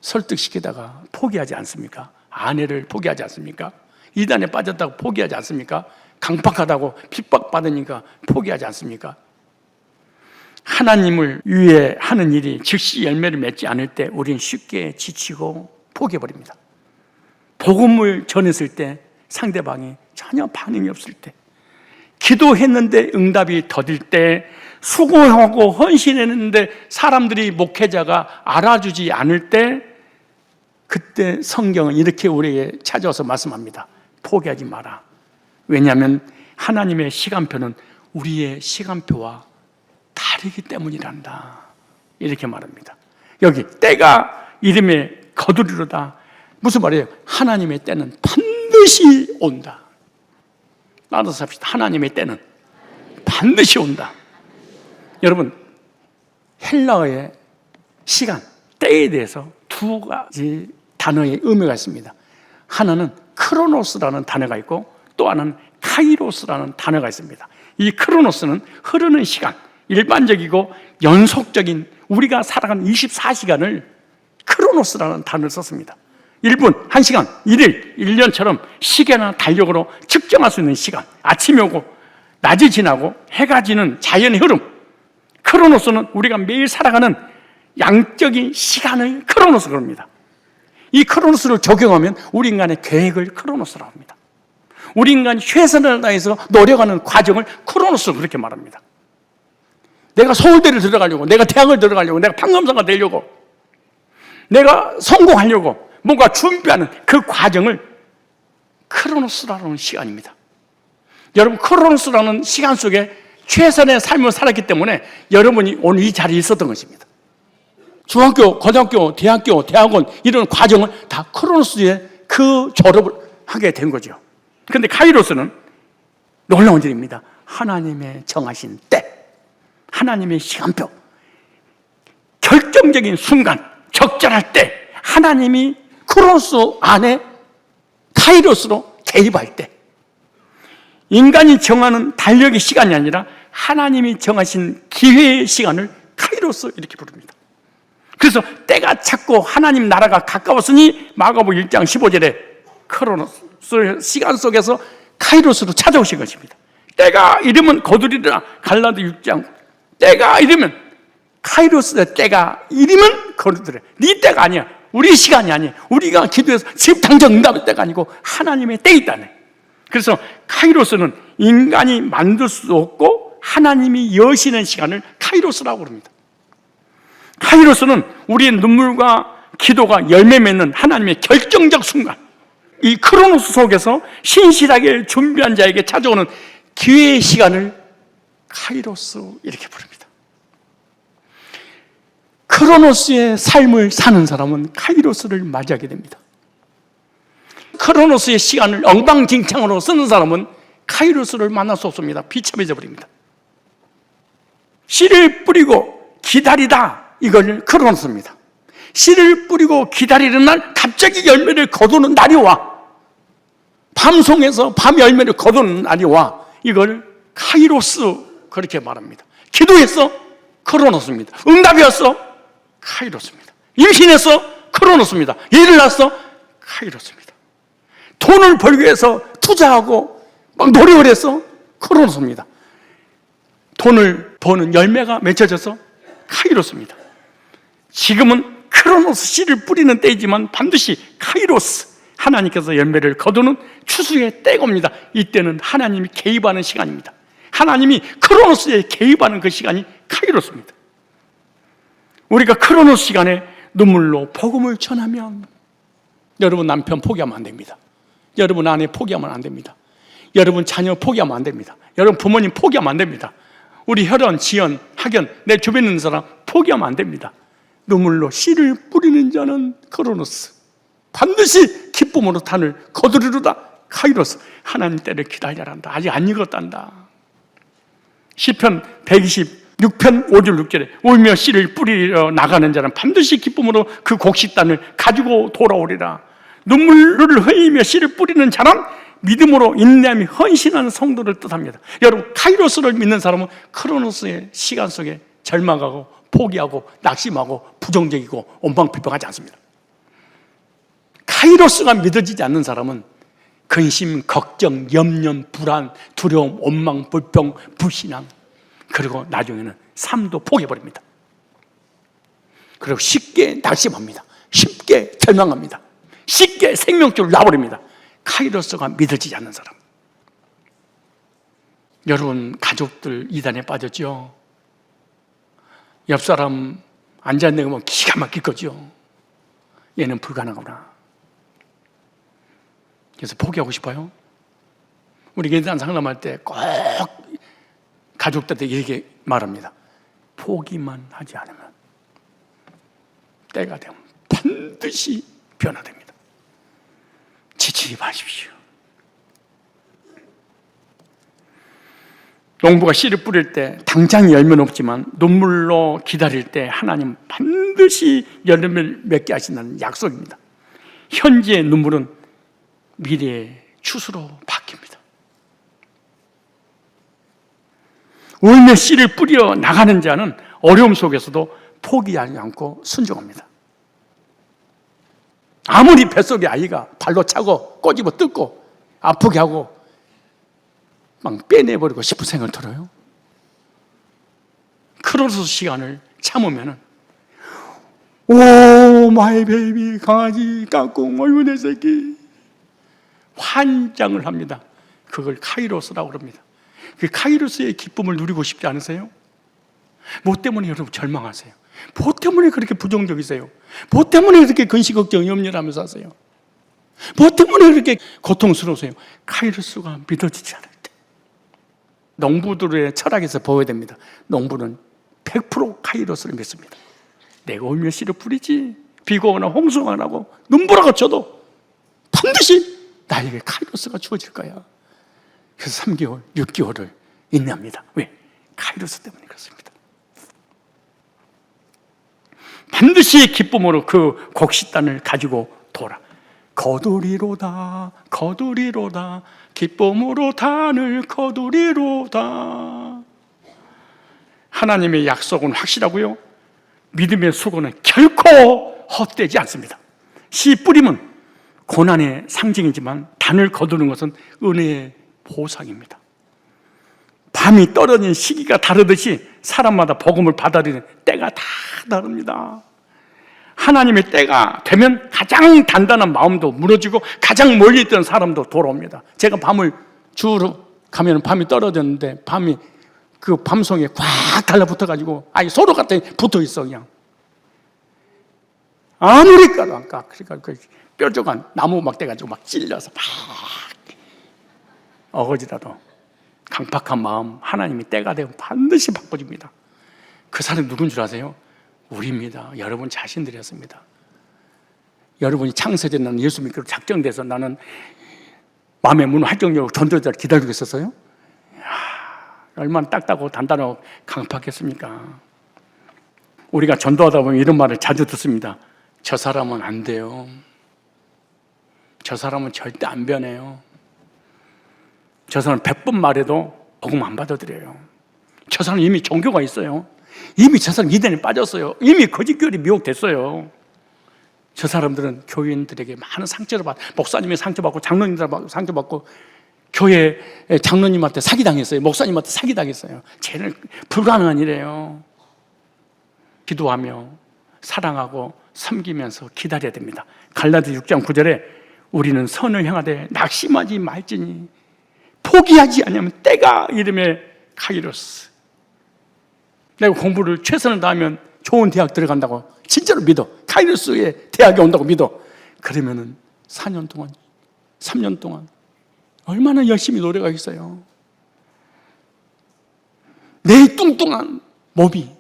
설득시키다가 포기하지 않습니까? 아내를 포기하지 않습니까? 이단에 빠졌다고 포기하지 않습니까? 강박하다고 핍박받으니까 포기하지 않습니까? 하나님을 위해 하는 일이 즉시 열매를 맺지 않을 때 우리는 쉽게 지치고 포기해버립니다. 복음을 전했을 때 상대방이 전혀 반응이 없을 때, 기도했는데 응답이 더딜 때, 수고하고 헌신했는데 사람들이 목회자가 알아주지 않을 때, 그때 성경은 이렇게 우리에게 찾아와서 말씀합니다. 포기하지 마라. 왜냐하면 하나님의 시간표는 우리의 시간표와 다르기 때문이란다. 이렇게 말합니다. 여기 때가 이름에 거두리로다. 무슨 말이에요? 하나님의 때는 반드시 온다. 나눠서 합시다. 하나님의 때는 반드시 온다. 여러분, 헬라어의 시간, 때에 대해서 두 가지 단어의 의미가 있습니다. 하나는 크로노스라는 단어가 있고 또 하나는 카이로스라는 단어가 있습니다. 이 크로노스는 흐르는 시간, 일반적이고 연속적인 우리가 살아가는 24시간을 크로노스라는 단어를 썼습니다. 1분, 1시간, 1일, 1년처럼 시계나 달력으로 측정할 수 있는 시간, 아침이 오고 낮이 지나고 해가 지는 자연의 흐름, 크로노스는 우리가 매일 살아가는 양적인 시간을 크로노스라고 합니다. 이 크로노스를 적용하면 우리 인간의 계획을 크로노스라고 합니다. 우리 인간이 최선을 다해서 노력하는 과정을 크로노스로 그렇게 말합니다. 내가 서울대를 들어가려고, 내가 대학을 들어가려고, 내가 판검사가 되려고, 내가 성공하려고 뭔가 준비하는 그 과정을 크로노스라는 시간입니다. 여러분, 크로노스라는 시간 속에 최선의 삶을 살았기 때문에 여러분이 오늘 이 자리에 있었던 것입니다. 중학교, 고등학교, 대학교, 대학원 이런 과정을 다 크로노스에 그 졸업을 하게 된 거죠. 그런데 카이로스는 놀라운 일입니다. 하나님의 정하신 때, 하나님의 시간표, 결정적인 순간, 적절할 때 하나님이 크로노스 안에 카이로스로 개입할 때, 인간이 정하는 달력의 시간이 아니라 하나님이 정하신 기회의 시간을 카이로스 이렇게 부릅니다. 그래서 때가 찼고 하나님 나라가 가까웠으니 마가복음 1장 15절에 크로노스 시간 속에서 카이로스로 찾아오신 것입니다. 때가 이르면 거두리라. 갈라디 6장 때가 이르면 카이로스의 때가 이르면 거두리라. 네 때가 아니야. 우리 시간이 아니야. 우리가 기도해서 지금 당장 응답할 때가 아니고 하나님의 때에 있다네. 그래서 카이로스는 인간이 만들 수 없고 하나님이 여시는 시간을 카이로스라고 합니다. 카이로스는 우리의 눈물과 기도가 열매 맺는 하나님의 결정적 순간, 이 크로노스 속에서 신실하게 준비한 자에게 찾아오는 기회의 시간을 카이로스 이렇게 부릅니다. 크로노스의 삶을 사는 사람은 카이로스를 맞이하게 됩니다. 크로노스의 시간을 엉망진창으로 쓰는 사람은 카이로스를 만날 수 없습니다. 비참해져 버립니다. 씨를 뿌리고 기다리다, 이걸 크로노스입니다. 씨를 뿌리고 기다리는 날 갑자기 열매를 거두는 날이 와. 밤송에서 밤 열매를 거두는 날이 와. 이걸 카이로스 그렇게 말합니다. 기도했어? 크로노스입니다. 응답이 왔어? 카이로스입니다. 임신했어? 크로노스입니다. 일을 낳았어? 카이로스입니다. 돈을 벌기 위해서 투자하고 막 노력을 했어? 크로노스입니다. 돈을 버는 열매가 맺혀져서 카이로스입니다. 지금은 크로노스 씨를 뿌리는 때이지만 반드시 카이로스, 하나님께서 열매를 거두는 추수의 때가 옵니다. 이때는 하나님이 개입하는 시간입니다. 하나님이 크로노스에 개입하는 그 시간이 카이로스입니다. 우리가 크로노스 시간에 눈물로 복음을 전하면 여러분 남편 포기하면 안 됩니다. 여러분 아내 포기하면 안 됩니다. 여러분 자녀 포기하면 안 됩니다. 여러분 부모님 포기하면 안 됩니다. 우리 혈연, 지연, 학연, 내 주변에 있는 사람 포기하면 안 됩니다. 눈물로 씨를 뿌리는 자는 크로노스, 반드시 기쁨으로 단을 거두리로다. 카이로스, 하나님 때를 기다려야 한다. 아직 안 익었단다. 시편 126편 5절 6절에 울며 씨를 뿌리러 나가는 자는 반드시 기쁨으로 그 곡식단을 가지고 돌아오리라. 눈물을 흘리며 씨를 뿌리는 자는 믿음으로 인내하며 헌신하는 성도를 뜻합니다. 여러분, 카이로스를 믿는 사람은 크로노스의 시간 속에 절망하고 포기하고 낙심하고 부정적이고 원방비평하지 않습니다. 카이로스가 믿어지지 않는 사람은 근심, 걱정, 염려, 불안, 두려움, 원망, 불평, 불신앙, 그리고 나중에는 삶도 포기해버립니다. 그리고 쉽게 낙심합니다. 쉽게 절망합니다. 쉽게 생명줄을 놔버립니다. 카이로스가 믿어지지 않는 사람. 여러분, 가족들 이단에 빠졌죠? 옆 사람 앉아있는 거 보면 기가 막힐 거죠? 얘는 불가능하구나. 그래서 포기하고 싶어요? 우리 예단 상담할 때 꼭 가족들한테 이렇게 말합니다. 포기만 하지 않으면 때가 되면 반드시 변화됩니다. 지치지 마십시오. 농부가 씨를 뿌릴 때 당장 열매는 없지만 눈물로 기다릴 때 하나님 반드시 열매를 맺게 하신다는 약속입니다. 현재의 눈물은 미래의 추수로 바뀝니다. 울며 씨를 뿌려 나가는 자는 어려움 속에서도 포기하지 않고 순종합니다. 아무리 뱃속에 아이가 발로 차고 꼬집어 뜯고 아프게 하고 막 빼내버리고 싶은 생각을 들어요. 크로스 시간을 참으면은 오 마이 베이비 강아지 깍꿍 어이구 내 새끼 환장을 합니다. 그걸 카이로스라고 그럽니다. 그 카이로스의 기쁨을 누리고 싶지 않으세요? 뭐 때문에 여러분 절망하세요? 뭐 때문에 그렇게 부정적이세요? 뭐 때문에 그렇게 근심 걱정 염려를 하면서 하세요? 뭐 때문에 그렇게 고통스러우세요? 카이로스가 믿어지지 않을 때. 농부들의 철학에서 보여야 됩니다. 농부는 100% 카이로스를 믿습니다. 내가 울며 씨를 뿌리지 비가 오거나 홍수가 나고 눈보라가 쳐도 반드시 나에게 카이로스가 주어질 거야. 그래서 3개월, 6개월을 인내합니다. 왜? 카이로스 때문에 그렇습니다. 반드시 기쁨으로 그 곡식단을 가지고 돌아. 거두리로다 거두리로다 기쁨으로 단을 거두리로다. 하나님의 약속은 확실하고요, 믿음의 수고는 결코 헛되지 않습니다. 씨 뿌림은 고난의 상징이지만 단을 거두는 것은 은혜의 보상입니다. 밤이 떨어진 시기가 다르듯이 사람마다 복음을 받아들이는 때가 다 다릅니다. 하나님의 때가 되면 가장 단단한 마음도 무너지고 가장 멀리 있던 사람도 돌아옵니다. 제가 밤을 주우러 가면 밤이 떨어졌는데 밤이 그 밤송이에 꽉 달라붙어가지고 아니 서로 같이 붙어있어. 그냥 아무리 까도 안 까. 그러니까 그 뾰족한 나무 막 돼가지고 막 찔려서 막 어거지라도 강팍한 마음 하나님이 때가 되면 반드시 바꿔줍니다. 그 사람이 누군 줄 아세요? 우리입니다. 여러분 자신들이었습니다. 여러분이 창세전 나는 예수 믿기로 작정돼서 나는 마음의 문 활정적으로 전도자를 기다리고 있었어요? 얼마나 딱딱하고 단단하고 강팍했습니까? 우리가 전도하다 보면 이런 말을 자주 듣습니다. 저 사람은 안 돼요. 저 사람은 절대 안 변해요. 저 사람은 100번 말해도 복음 안 받아들여요. 저 사람은 이미 종교가 있어요. 이미 저 사람 이단에 빠졌어요. 이미 거짓교리 미혹됐어요. 저 사람들은 교인들에게 많은 상처를 받고 목사님이 상처받고 장로님들 상처받고 교회 장로님한테 사기당했어요. 목사님한테 사기당했어요. 쟤는 불가능한 일이에요. 기도하며 사랑하고 섬기면서 기다려야 됩니다. 갈라디아 6장 9절에 우리는 선을 향하되 낙심하지 말지니 포기하지 않으면 때가 이름에 카이로스. 내가 공부를 최선을 다하면 좋은 대학 들어간다고 진짜로 믿어. 카이로스의 대학에 온다고 믿어. 그러면은 4년 동안 3년 동안 얼마나 열심히 노력하겠어요. 내 뚱뚱한 몸이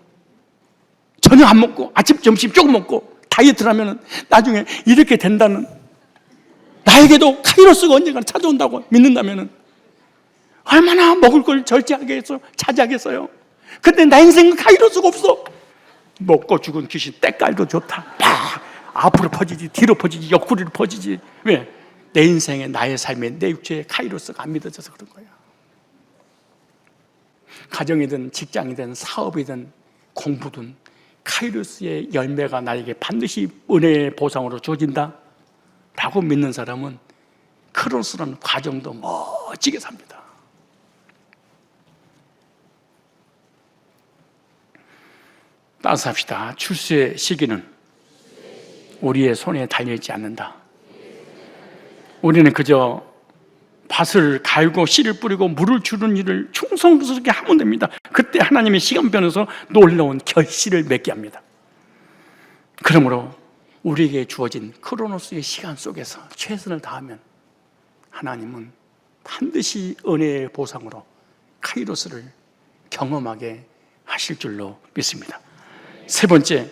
저녁 안 먹고 아침 점심 조금 먹고 다이어트를 하면 나중에 이렇게 된다는, 나에게도 카이로스가 언젠가 찾아온다고 믿는다면 얼마나 먹을 걸 절제하겠어요? 차지하겠어요? 근데 나 인생은 카이로스가 없어. 먹고 죽은 귀신 때깔도 좋다. 막 앞으로 퍼지지 뒤로 퍼지지 옆구리로 퍼지지. 왜? 내 인생에 나의 삶에 내 육체에 카이로스가 안 믿어져서 그런 거야. 가정이든 직장이든 사업이든 공부든 카이로스의 열매가 나에게 반드시 은혜의 보상으로 주어진다 라고 믿는 사람은 크로스라는 과정도 멋지게 삽니다. 따스합시다. 출세의 시기는 우리의 손에 달려있지 않는다. 우리는 그저 밭을 갈고 씨를 뿌리고 물을 주는 일을 충성스럽게 하면 됩니다. 그때 하나님의 시간변에서 놀라운 결실을 맺게 합니다. 그러므로 우리에게 주어진 크로노스의 시간 속에서 최선을 다하면 하나님은 반드시 은혜의 보상으로 카이로스를 경험하게 하실 줄로 믿습니다. 세 번째,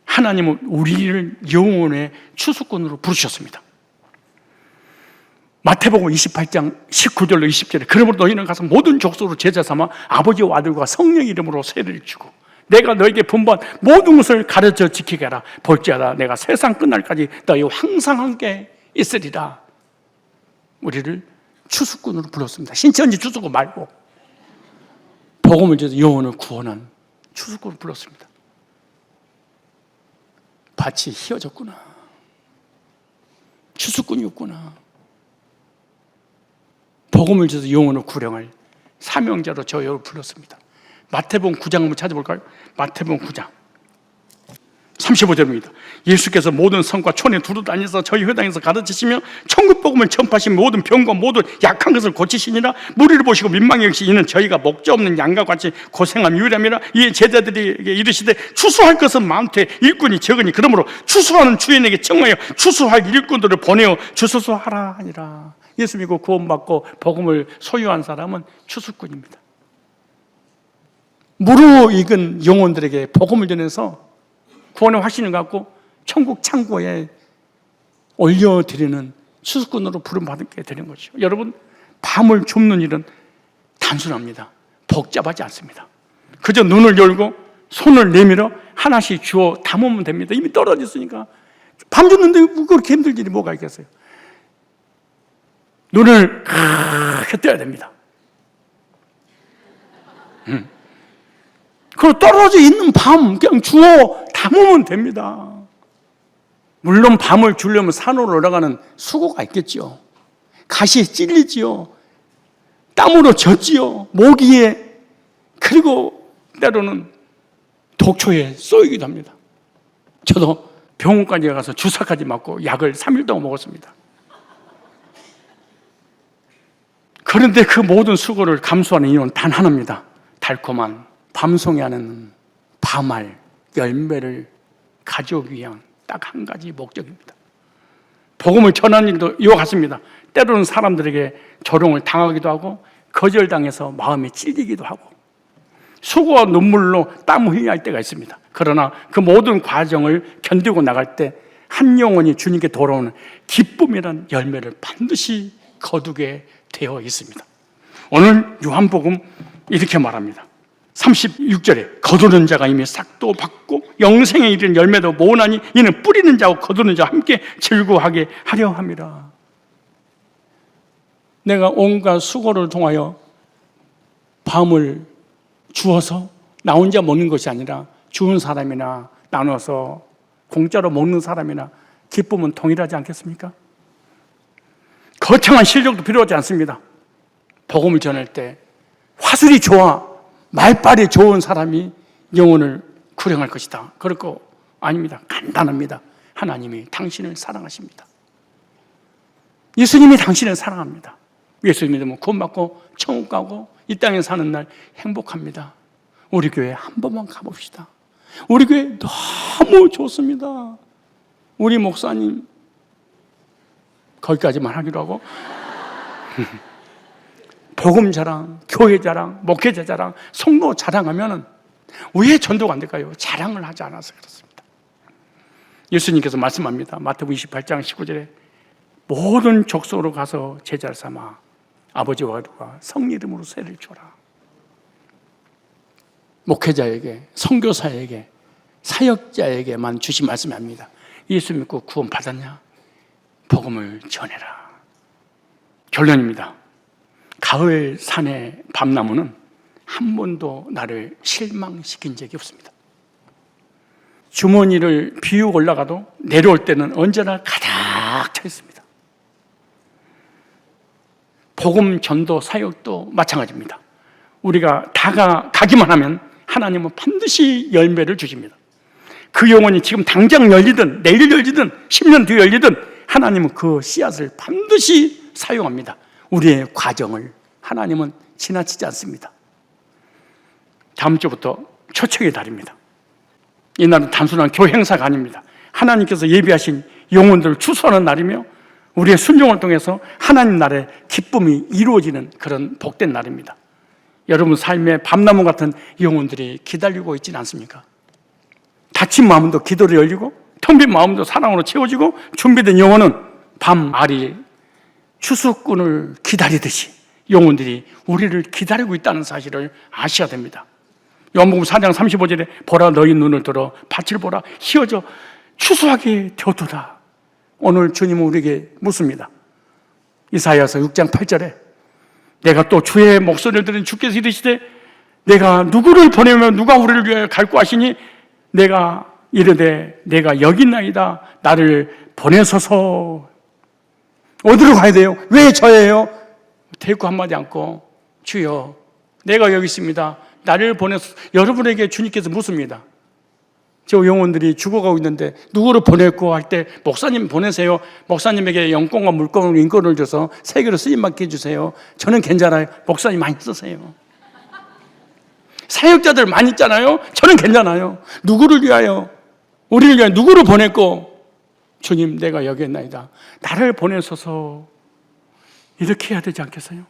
하나님은 우리를 영혼의 추수꾼으로 부르셨습니다. 마태복음 28장 19절로 20절에 그러므로 너희는 가서 모든 족속으로 제자 삼아 아버지와 아들과 성령 이름으로 세례를 주고 내가 너에게 분부한 모든 것을 가르쳐 지키게 하라. 볼지어다 내가 세상 끝날까지 너희와 항상 함께 있으리라. 우리를 추수꾼으로 불렀습니다. 신천지 추수꾼 말고 복음을 줘서 영혼을 구원한 추수꾼으로 불렀습니다. 밭이 휘어졌구나. 추수꾼이었구나. 복음을 줘서 영혼을 구령할 사명자로 저희를 불렀습니다. 마태복음 9장 한번 찾아볼까요? 마태복음 9장 35절입니다. 예수께서 모든 성과 촌에 두루 다니서 저희 회당에서 가르치시며 천국 복음을 전파하시며 모든 병과 모든 약한 것을 고치시니라. 무리를 보시고 민망히 여기시 이는 저희가 목자 없는 양과 같이 고생함 유일함이라. 이에 제자들에게 이르시되 추수할 것은 많되 일꾼이 적으니 그러므로 추수하는 주인에게 청하여 추수할 일꾼들을 보내어 주소서 하라 하니라. 예수 믿고 구원받고 복음을 소유한 사람은 추수꾼입니다. 무르익은 영혼들에게 복음을 전해서 구원의 확신을 갖고 천국 창고에 올려드리는 추수꾼으로 부름받게 되는 거죠. 여러분, 밤을 줍는 일은 단순합니다. 복잡하지 않습니다. 그저 눈을 열고 손을 내밀어 하나씩 주워 담으면 됩니다. 이미 떨어졌으니까. 밤 줍는데 그렇게 힘들 일이 뭐가 있겠어요. 눈을 크게 떠야 됩니다. 그리고 떨어져 있는 밤 그냥 주워 담으면 됩니다. 물론 밤을 주려면 산으로 올라가는 수고가 있겠죠. 가시에 찔리지요. 땀으로 젖지요. 모기에, 그리고 때로는 독초에 쏘이기도 합니다. 저도 병원까지 가서 주사까지 맞고 약을 3일 동안 먹었습니다. 그런데 그 모든 수고를 감수하는 이유는 단 하나입니다. 달콤한 밤송이하는 밤알 열매를 가져오기 위한 딱 한 가지 목적입니다. 복음을 전하는 일도 이와 같습니다. 때로는 사람들에게 조롱을 당하기도 하고 거절당해서 마음이 찔리기도 하고 수고와 눈물로 땀 흘려야 할 때가 있습니다. 그러나 그 모든 과정을 견디고 나갈 때 한 영혼이 주님께 돌아오는 기쁨이라는 열매를 반드시 거두게 되어 있습니다. 오늘 요한복음 이렇게 말합니다. 36절에 거두는 자가 이미 싹도 받고 영생에 이르는 열매도 모으나니 이는 뿌리는 자와 거두는 자와 함께 즐거워하게 하려 함이라. 내가 온갖 수고를 통하여 밤을 주어서 나 혼자 먹는 것이 아니라 주는 사람이나 나눠서 공짜로 먹는 사람이나 기쁨은 동일하지 않겠습니까? 거창한 실력도 필요하지 않습니다. 복음을 전할 때 화술이 좋아 말빨이 좋은 사람이 영혼을 구령할 것이다. 그럴 거 아닙니다. 간단합니다. 하나님이 당신을 사랑하십니다. 예수님이 당신을 사랑합니다. 예수 믿으면 구원받고 천국 가고 이 땅에 사는 날 행복합니다. 우리 교회 한 번만 가봅시다. 우리 교회 너무 좋습니다. 우리 목사님 거기까지만 하기로 하고 복음 자랑, 교회 자랑, 목회자 자랑, 성도 자랑하면 왜 전도가 안 될까요? 자랑을 하지 않아서 그렇습니다. 예수님께서 말씀합니다. 마태복음 28장 19절에 모든 족속으로 가서 제자를 삼아 아버지와 아들과 성령 이름으로 세례를 줘라. 목회자에게, 선교사에게, 사역자에게만 주신 말씀이 아닙니다. 예수 믿고 구원 받았냐? 복음을 전해라. 결론입니다. 가을 산의 밤나무는 한 번도 나를 실망시킨 적이 없습니다. 주머니를 비우고 올라가도 내려올 때는 언제나 가득 차 있습니다. 복음 전도 사역도 마찬가지입니다. 우리가 다가가기만 하면 하나님은 반드시 열매를 주십니다. 그 영혼이 지금 당장 열리든 내일 열리든 10년 뒤에 열리든 하나님은 그 씨앗을 반드시 사용합니다. 우리의 과정을 하나님은 지나치지 않습니다. 다음 주부터 초청의 달입니다. 이날은 단순한 교회 행사가 아닙니다. 하나님께서 예비하신 영혼들을 추수하는 날이며 우리의 순종을 통해서 하나님 나라의 기쁨이 이루어지는 그런 복된 날입니다. 여러분 삶에 밤나무 같은 영혼들이 기다리고 있지는 않습니까? 다친 마음도 기도로 열리고 텅 빈 마음도 사랑으로 채워지고 준비된 영혼은 밤알이 추수꾼을 기다리듯이 영혼들이 우리를 기다리고 있다는 사실을 아셔야 됩니다. 요한복음 4장 35절에 보라 너희 눈을 들어 밭을 보라 휘어져 추수하게 되었도다. 오늘 주님은 우리에게 묻습니다. 이사야서 6장 8절에 내가 또 주의 목소리를 들은 주께서 이르시되 내가 누구를 보내면 누가 우리를 위하여 갈고 하시니 내가 이르되 내가 여기 있나이다. 나를 보내소서. 어디로 가야 돼요? 왜 저예요? 대꾸 한마디 않고 주여 내가 여기 있습니다. 나를 보내소서. 여러분에게 주님께서 묻습니다. 저 영혼들이 죽어가고 있는데 누구를 보냈고 할 때 목사님 보내세요. 목사님에게 영권과 물권과 인권을 줘서 세계로 쓰임받게 해주세요. 저는 괜찮아요. 목사님 많이 쓰세요. 사역자들 많이 있잖아요. 저는 괜찮아요. 누구를 위하여 우리를 위하여 누구를 보냈고 주님 내가 여기 있나이다. 나를 보내소서. 이렇게 해야 되지 않겠어요?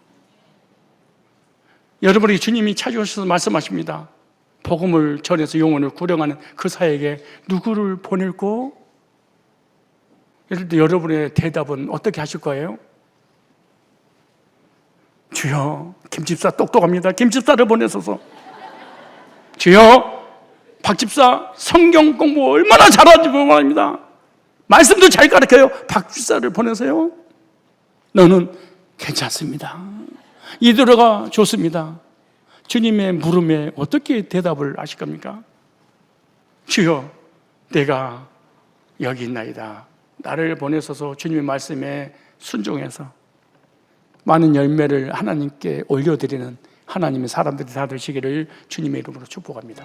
여러분이 주님이 찾아오셔서 말씀하십니다. 복음을 전해서 영혼을 구령하는 그 사에게 누구를 보낼고? 예를 들어 여러분의 대답은 어떻게 하실 거예요? 주여 김집사 똑똑합니다. 김집사를 보내소서. 주여 박집사 성경 공부 얼마나 잘하는지 모릅니다. 말씀도 잘 가르쳐요. 박집사를 보내세요. 너는 괜찮습니다. 이대로가 좋습니다. 주님의 물음에 어떻게 대답을 하실 겁니까? 주여 내가 여기 있나이다. 나를 보내소서. 주님의 말씀에 순종해서 많은 열매를 하나님께 올려드리는 하나님의 사람들이 다 되시기를 주님의 이름으로 축복합니다.